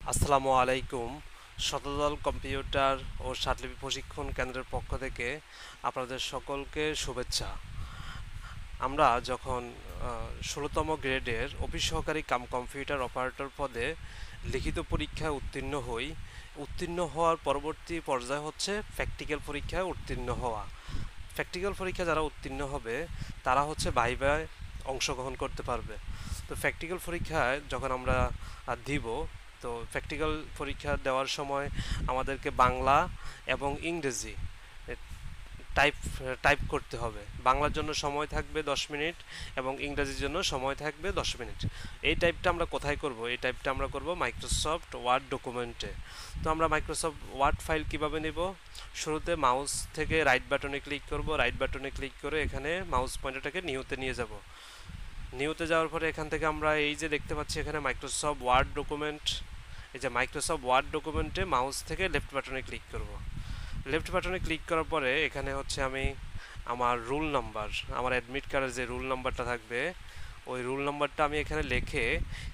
আসসালামু আলাইকুম। শতদল কম্পিউটার ও স্বাতলিপি প্রশিক্ষণ কেন্দ্রের পক্ষ থেকে আপনাদের সকলকে শুভেচ্ছা। আমরা যখন 16তম গ্রেডের অফিস সহকারী কাম কম্পিউটার অপারেটর পদে লিখিত পরীক্ষায় উত্তীর্ণ হই, উত্তীর্ণ হওয়ার পরবর্তী পর্যায় হচ্ছে প্র্যাকটিক্যাল পরীক্ষায় উত্তীর্ণ হওয়া। প্র্যাকটিক্যাল পরীক্ষা যারা উত্তীর্ণ হবে তারা হচ্ছে ভাইভায় অংশগ্রহণ করতে পারবে। তো প্র্যাকটিক্যাল পরীক্ষায় যখন আমরা দিব, তো প্র্যাকটিক্যাল পরীক্ষা দেওয়ার সময় আমাদেরকে বাংলা এবং ইংরেজি টাইপ টাইপ করতে হবে। বাংলার জন্য সময় থাকবে 10 মিনিট এবং ইংরেজির জন্য সময় থাকবে 10 মিনিট। এই টাইপটা আমরা কোথায় করব? এই টাইপটা আমরা করব মাইক্রোসফট ওয়ার্ড ডকুমেন্টে। তো আমরা মাইক্রোসফট ওয়ার্ড ফাইল কিভাবে নেব? শুরুতে মাউস থেকে রাইট বাটনে ক্লিক করব, রাইট বাটনে ক্লিক করে এখানে মাউস পয়েন্টারটাকে নিউতে নিয়ে যাব। নিউতে যাওয়ার পরে এখান থেকে আমরা এই যে দেখতে পাচ্ছি এখানে মাইক্রোসফট ওয়ার্ড ডকুমেন্ট, এই যে মাইক্রোসফট ওয়ার্ড ডকুমেন্টে মাউস থেকে লেফট বাটনে ক্লিক করব। লেফট বাটনে ক্লিক করার পরে এখানে হচ্ছে আমি আমার রুল নাম্বার, আমার অ্যাডমিট কার্ডের যে রুল নাম্বারটা থাকবে ওই রুল নাম্বারটা আমি এখানে লিখে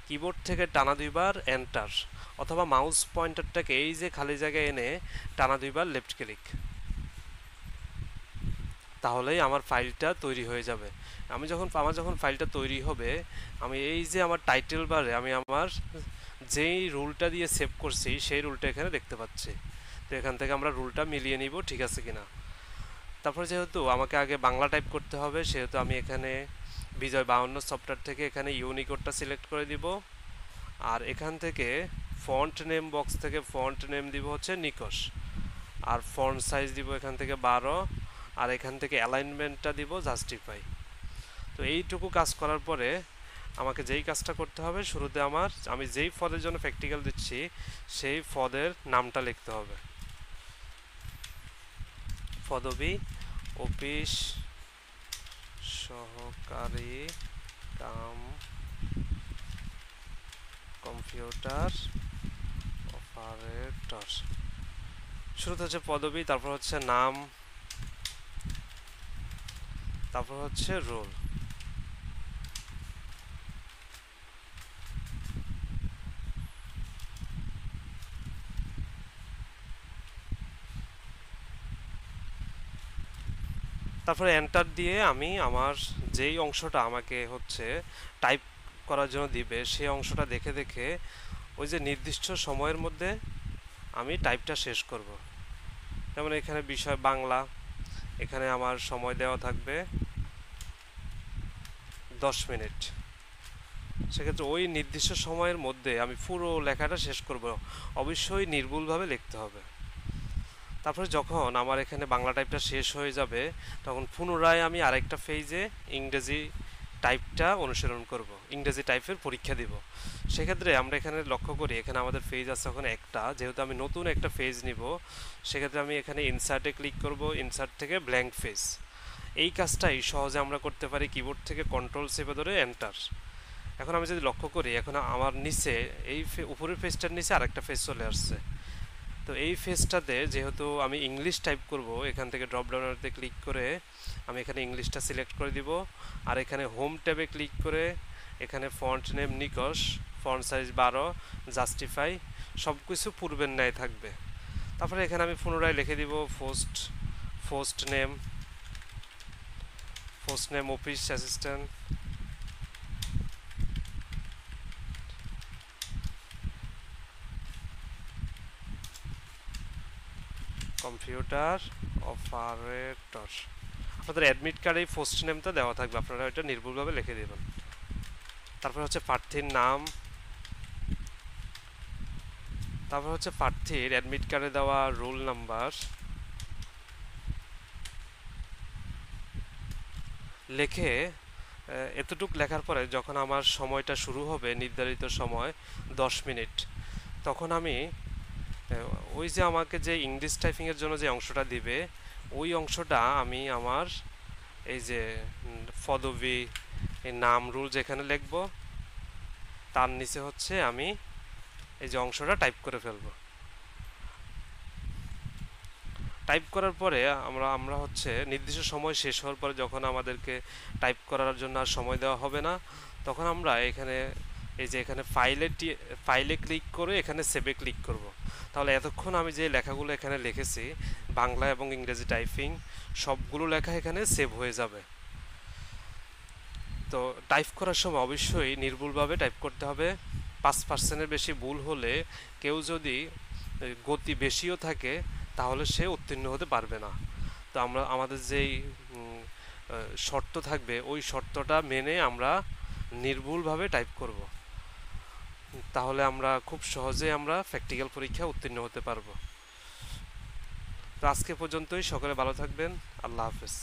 কিবোর্ড থেকে টানা দুইবার এন্টার, অথবা মাউস পয়েন্টারটাকে এই যে খালি জায়গায় এনে টানা দুইবার লেফট ক্লিক, তাহলেই আমার ফাইলটা তৈরি হয়ে যাবে। আমার যখন ফাইলটা তৈরি হবে, আমি এই যে আমার টাইটেল বারে আমি আমার যেই রুলটা দিয়ে সেভ করছি সেই রুলটা এখানে দেখতে পাচ্ছি। তো এখান থেকে আমরা রুলটা মিলিয়ে নিব ঠিক আছে কিনা। তারপর যেহেতু আমাকে আগে বাংলা টাইপ করতে হবে, সেহেতু আমি এখানে বিজয় 52 সফটওয়্যার থেকে এখানে ইউনিকোডটা সিলেক্ট করে দিব। আর এখান থেকে ফন্ট নেম বক্স থেকে ফন্ট নেম দিব হচ্ছে নিকশ, আর ফন্ট সাইজ দিব এখান থেকে 12, আর এখান থেকে অ্যালাইনমেন্টটা দিব জাস্টিফাই। তো এইটুকু কাজ করার পরে আমাকে যেই কাজটা করতে হবে, শুরুতে আমি যেই পদের জন্য প্র্যাকটিক্যাল দিচ্ছি সেই পদের নামটা লিখতে হবে। পদবি অফিস সহকারী কাম কম্পিউটার অপারেটর। শুরুতে হচ্ছে পদবি, তারপর হচ্ছে নাম, তারপর হচ্ছে রোল। তারপরে এন্টার দিয়ে আমি আমার যেই অংশটা আমাকে হচ্ছে টাইপ করার জন্য দিবে সেই অংশটা দেখে দেখে ওই যে নির্দিষ্ট সময়ের মধ্যে আমি টাইপটা শেষ করব। যেমন এখানে বিষয় বাংলা, এখানে আমার সময় দেওয়া থাকবে 10 মিনিট। সেক্ষেত্রে ওই নির্দিষ্ট সময়ের মধ্যে আমি পুরো লেখাটা শেষ করব। অবশ্যই নির্ভুলভাবে লিখতে হবে। তারপরে যখন আমার এখানে বাংলা টাইপটা শেষ হয়ে যাবে, তখন পুনরায় আমি আরেকটা পেজে ইংরেজি টাইপটা অনুসরণ করব, ইংরেজি টাইপের পরীক্ষা দিব। সেক্ষেত্রে আমরা এখানে লক্ষ্য করি এখানে আমাদের পেজ আছে এখন একটা, যেহেতু আমি নতুন একটা পেজ নিব, সেক্ষেত্রে আমি এখানে ইনসার্টে ক্লিক করব, ইনসার্ট থেকে ব্ল্যাঙ্ক পেজ। এই কাজটাই সহজে আমরা করতে পারি কিবোর্ড থেকে কন্ট্রোল চেপে ধরে এন্টার। এখন আমি যদি লক্ষ্য করি এখন আমার নিচে এই উপরের পেজটার নিচে আরেকটা পেজ চলে আসছে। তো এই পেজটাতে যেহেতু আমি ইংলিশ টাইপ করব, এখান থেকে ড্রপ ডাউনারতে ক্লিক করে আমি এখানে ইংলিশটা সিলেক্ট করে দিব। আর এখানে হোম ট্যাবে ক্লিক করে এখানে font name Nikosh, font size 12, justify সব কিছু পূর্বের ন্যায় থাকবে। তারপরে এখানে আমি পুনরায় লিখে দিব post name office assistant, computer operator. আপনাদের অ্যাডমিট কার্ডে এই পোস্ট নেমটা দেওয়া থাকবে, আপনারা এটা নির্ভুলভাবে লিখে দেবেন। তারপর হচ্ছে প্রার্থীর নাম, তারপর হচ্ছে প্রার্থীর অ্যাডমিট কার্ডে দেওয়া রোল নাম্বার লিখে এতটুক লেখার পরে যখন আমার সময়টা শুরু হবে নির্ধারিত সময় 10 মিনিট, তখন আমি ওই যে আমাকে যে ইংলিশ টাইপিংয়ের জন্য যে অংশটা দিবে ওই অংশটা আমি আমার এই যে পদবি এই নাম রুল যেখানে লিখব তার নিচে হচ্ছে আমি এই যে অংশটা টাইপ করে ফেলবো। টাইপ করার পরে আমরা হচ্ছে নির্দিষ্ট সময় শেষ হওয়ার পরে যখন আমাদেরকে টাইপ করার জন্য আর সময় দেওয়া হবে না, তখন আমরা এখানে এই যে এখানে ফাইলে ক্লিক করে এখানে সেভে ক্লিক করব। তাহলে এতক্ষণ আমি যে লেখাগুলো এখানে লিখেছি বাংলা এবং ইংরেজি টাইপিং সবগুলো লেখা এখানে সেভ হয়ে যাবে। তো টাইপ করার সময় অবশ্যই নির্ভুলভাবে টাইপ করতে হবে। 5%-এর বেশি ভুল হলে কেউ যদি গতি বেশিও থাকে তাহলে সে উত্তীর্ণ হতে পারবে না। তো আমরা আমাদের যেই শর্ত থাকবে ওই শর্তটা মেনে আমরা নির্ভুলভাবে টাইপ করব, তাহলে আমরা খুব সহজে আমরা প্র্যাকটিক্যাল পরীক্ষা উত্তীর্ণ হতে পারবো। তো আজকে পর্যন্তই, সকলে ভালো থাকবেন। আল্লাহ হাফেজ।